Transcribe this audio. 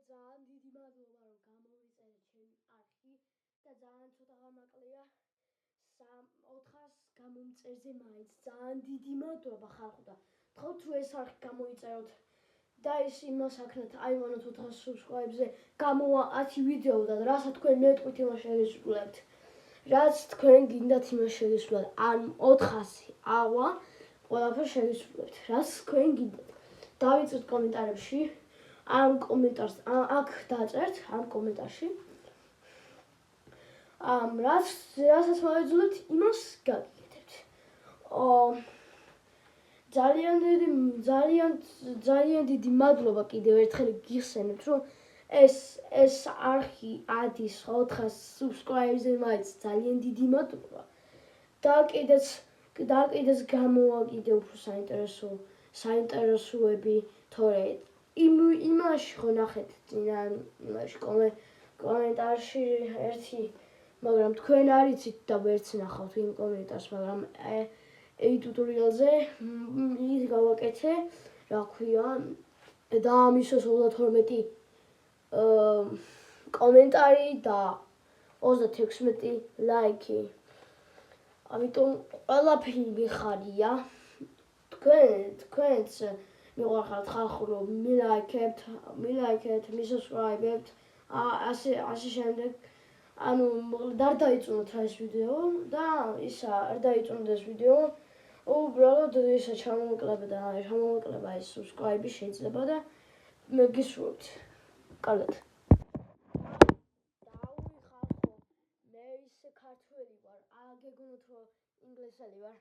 ძალიან დიდი მადლობა რომ გამოვიწერეთ ჩემი არხი და ძალიან ცოტა გამაკლია 400 გამომწერზე მაინც ძალიან დიდი მადლობა ხალხო და თხოვთ რომ ეს არხი გამოიწეროთ და ის იმას აქნათ აივანოთ 400 subscribe-ზე გამოვა 10 ვიდეო და რასაც თქვენ მეტყვით იმას შეგისრულებთ რაც თქვენ გინდათ იმას შეგისრულებთ ან 400 ავა ყველაფერს შეგისრულებთ რაც თქვენ გინდათ დავიწერთ კომენტარებში ამ კომენტარს აქ დაწერთ ამ კომენტარში რასაც მოვეძლებთ იმას გაგიკეთებთ ძალიან დიდი მადლობა კიდევ ერთხელ გიხსენებთ რომ ეს არხი ადის 400 subscribe-ზე მაინც ძალიან დიდი მადლობა და კიდეც გამოვა კიდევ უფრო საინტერესოები თორე იმაში ხო ნახეთ წინა იმაში კომენტარში ერთი მაგრამ თქვენ არიცით და ვერც ნახავთ იმ კომენტარს მაგრამ ტუტორიალზე ის გავაკეთე რა ქვია და ამისოს 32 კომენტარი და 36 ლაიქი ამიტომ ყველაფერი მიხარია თქვენც მიყვარხართ ხალხო რომ მილაიქებთ მისასკრაიბებთ ასე შემდეგ ანუ არ დაიწუნოთ ეს ვიდეო და ისა არ დაიწუნოთ ეს ვიდეო უბრალოდ ისა ჩამოვაკლება ეს subscribe-ი შეიძლება და გისურვებთ კარგად დავიხალხო მე ის ქართველი ვარ აგეგონოთ რომ ინგლისელი ვარ